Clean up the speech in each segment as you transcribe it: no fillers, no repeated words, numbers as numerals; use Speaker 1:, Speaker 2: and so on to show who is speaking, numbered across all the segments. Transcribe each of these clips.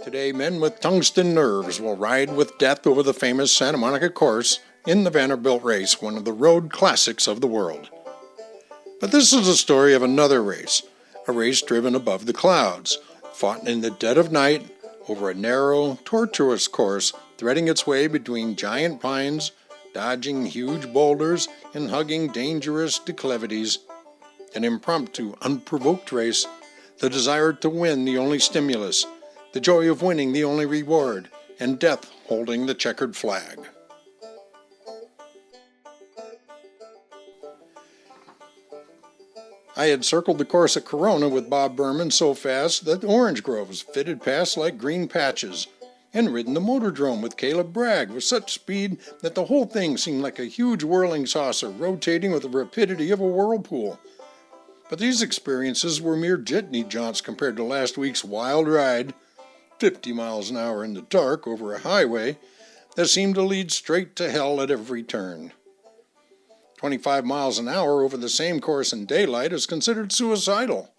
Speaker 1: Today, men with tungsten nerves will ride with death over the famous Santa Monica course in the Vanderbilt race, one of the road classics of the world. But this is the story of another race, a race driven above the clouds, fought in the dead of night over a narrow, tortuous course, threading its way between giant pines, dodging huge boulders, and hugging dangerous declivities. An impromptu, unprovoked race, the desire to win the only stimulus, the joy of winning the only reward, and death holding the checkered flag. I had circled the course at Corona with Bob Berman so fast that the orange groves fitted past like green patches, and ridden the Motordrome with Caleb Bragg with such speed that the whole thing seemed like a huge whirling saucer rotating with the rapidity of a whirlpool. But these experiences were mere jitney jaunts compared to last week's wild ride, 50 miles an hour in the dark over a highway that seemed to lead straight to hell at every turn. 25 miles an hour over the same course in daylight is considered suicidal.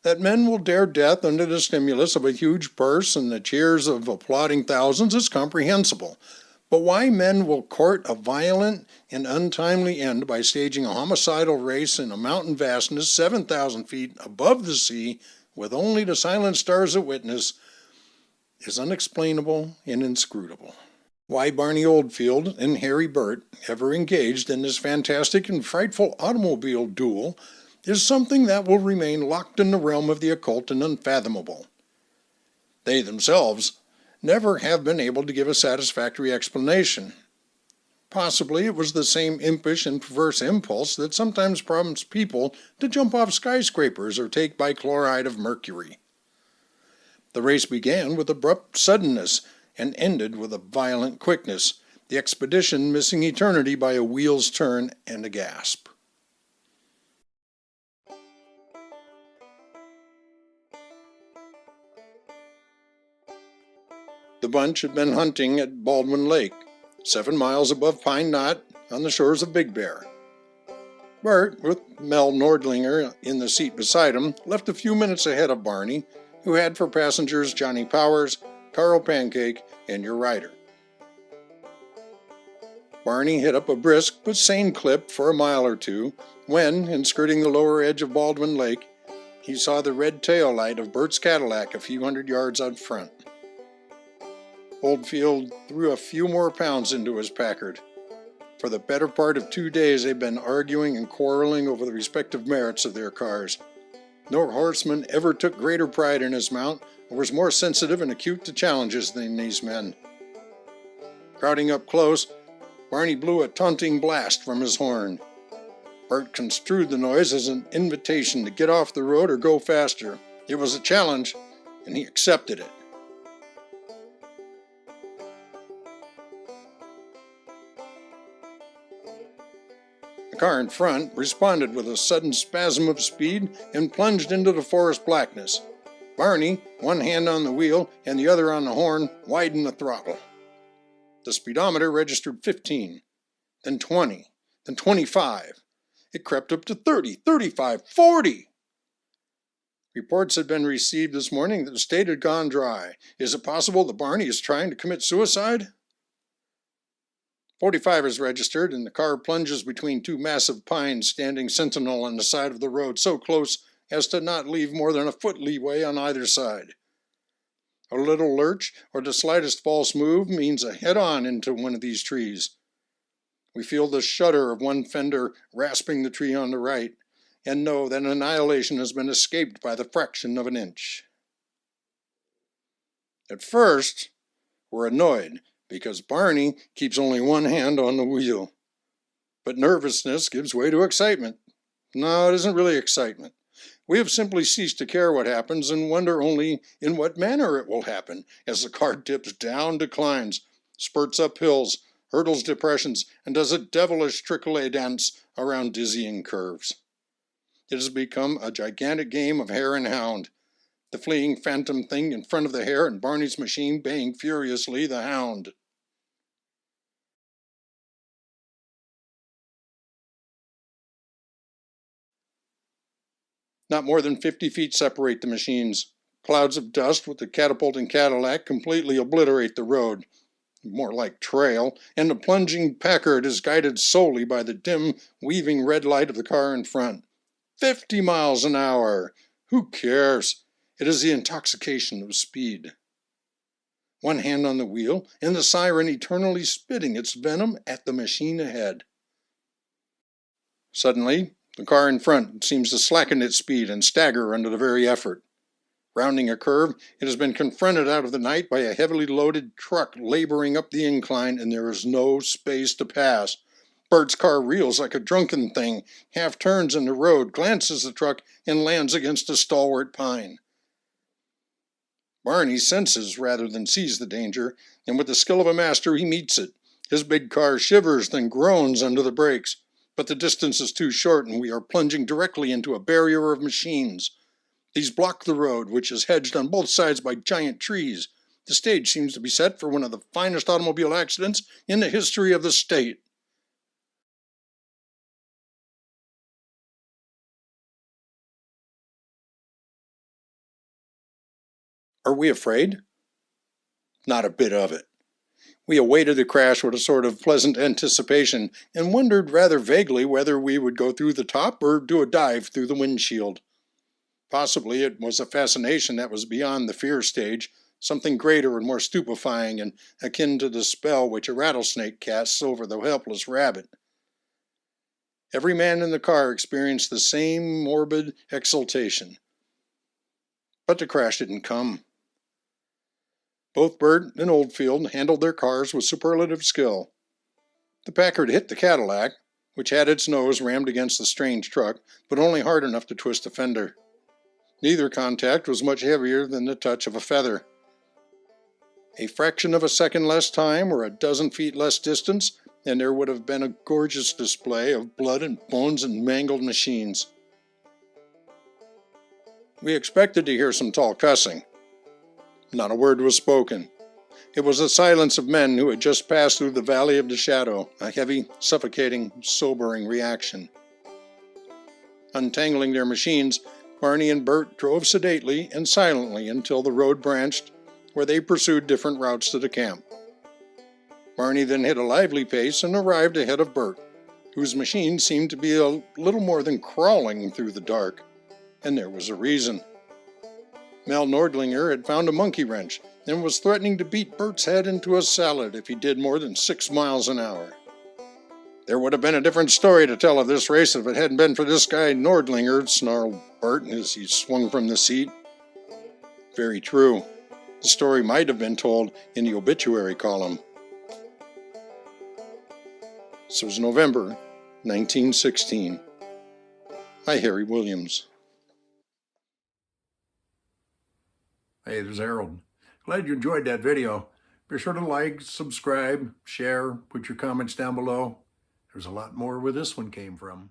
Speaker 1: That men will dare death under the stimulus of a huge purse and the cheers of applauding thousands is comprehensible. But why men will court a violent and untimely end by staging a homicidal race in a mountain vastness 7,000 feet above the sea with only the silent stars a witness is unexplainable and inscrutable. Why Barney Oldfield and Harry Burt ever engaged in this fantastic and frightful automobile duel is something that will remain locked in the realm of the occult and unfathomable. They themselves never have been able to give a satisfactory explanation. Possibly it was the same impish and perverse impulse that sometimes prompts people to jump off skyscrapers or take bichloride of mercury. The race began with abrupt suddenness and ended with a violent quickness, the expedition missing eternity by a wheel's turn and a gasp. The bunch had been hunting at Baldwin Lake, 7 miles above Pine Knot on the shores of Big Bear. Burt, with Mel Nordlinger in the seat beside him, left a few minutes ahead of Barney, who had for passengers Johnny Powers, Carl Pancake, and your rider. Barney hit up a brisk but sane clip for a mile or two when, in skirting the lower edge of Baldwin Lake, he saw the red tail light of Burt's Cadillac a few hundred yards out front. Oldfield threw a few more pounds into his Packard. For the better part of 2 days they'd been arguing and quarreling over the respective merits of their cars. No horseman ever took greater pride in his mount or was more sensitive and acute to challenges than these men. Crowding up close, Barney blew a taunting blast from his horn. Burt construed the noise as an invitation to get off the road or go faster. It was a challenge, and he accepted it. The car in front responded with a sudden spasm of speed and plunged into the forest blackness. Barney, one hand on the wheel and the other on the horn, widened the throttle. The speedometer registered 15, then 20, then 25. It crept up to 30, 35, 40. Reports had been received this morning that the state had gone dry. Is it possible that Barney is trying to commit suicide? 45 is registered, and the car plunges between two massive pines standing sentinel on the side of the road so close as to not leave more than a foot leeway on either side. A little lurch or the slightest false move means a head-on into one of these trees. We feel the shudder of one fender rasping the tree on the right, and know that annihilation has been escaped by the fraction of an inch. At first, we're annoyed because Barney keeps only one hand on the wheel. But nervousness gives way to excitement. No, it isn't really excitement. We have simply ceased to care what happens and wonder only in what manner it will happen as the car dips down declines, spurts up hills, hurdles depressions, and does a devilish trickle-a dance around dizzying curves. It has become a gigantic game of hare and hound, the fleeing phantom thing in front of the hare and Barney's machine baying furiously the hound. Not more than 50 feet separate the machines. Clouds of dust with the catapulting Cadillac completely obliterate the road, more like trail, and the plunging Packard is guided solely by the dim, weaving red light of the car in front. 50 miles an hour! Who cares? It is the intoxication of speed. One hand on the wheel, and the siren eternally spitting its venom at the machine ahead. Suddenly, the car in front seems to slacken its speed and stagger under the very effort. Rounding a curve, it has been confronted out of the night by a heavily loaded truck laboring up the incline, and there is no space to pass. Burt's car reels like a drunken thing, half turns in the road, glances the truck, and lands against a stalwart pine. Barney senses rather than sees the danger, and with the skill of a master he meets it. His big car shivers, then groans under the brakes. But the distance is too short, and we are plunging directly into a barrier of machines. These block the road, which is hedged on both sides by giant trees. The stage seems to be set for one of the finest automobile accidents in the history of the state. Are we afraid? Not a bit of it. We awaited the crash with a sort of pleasant anticipation and wondered rather vaguely whether we would go through the top or do a dive through the windshield. Possibly it was a fascination that was beyond the fear stage, something greater and more stupefying and akin to the spell which a rattlesnake casts over the helpless rabbit. Every man in the car experienced the same morbid exultation. But the crash didn't come. Both Burt and Oldfield handled their cars with superlative skill. The Packard hit the Cadillac, which had its nose rammed against the strange truck, but only hard enough to twist the fender. Neither contact was much heavier than the touch of a feather. A fraction of a second less time or a dozen feet less distance, and there would have been a gorgeous display of blood and bones and mangled machines. We expected to hear some tall cussing. Not a word was spoken. It was the silence of men who had just passed through the valley of the shadow, a heavy, suffocating, sobering reaction. Untangling their machines, Barney and Burt drove sedately and silently until the road branched, where they pursued different routes to the camp. Barney then hit a lively pace and arrived ahead of Burt, whose machine seemed to be a little more than crawling through the dark, and there was a reason. Mel Nordlinger had found a monkey wrench and was threatening to beat Burt's head into a salad if he did more than 6 miles an hour. There would have been a different story to tell of this race if it hadn't been for this guy Nordlinger, snarled Burt as he swung from the seat. Very true. The story might have been told in the obituary column. This was November 1916. By Harry Williams.
Speaker 2: Hey, this is Harold. Glad you enjoyed that video. Be sure to like, subscribe, share, put your comments down below. There's a lot more where this one came from.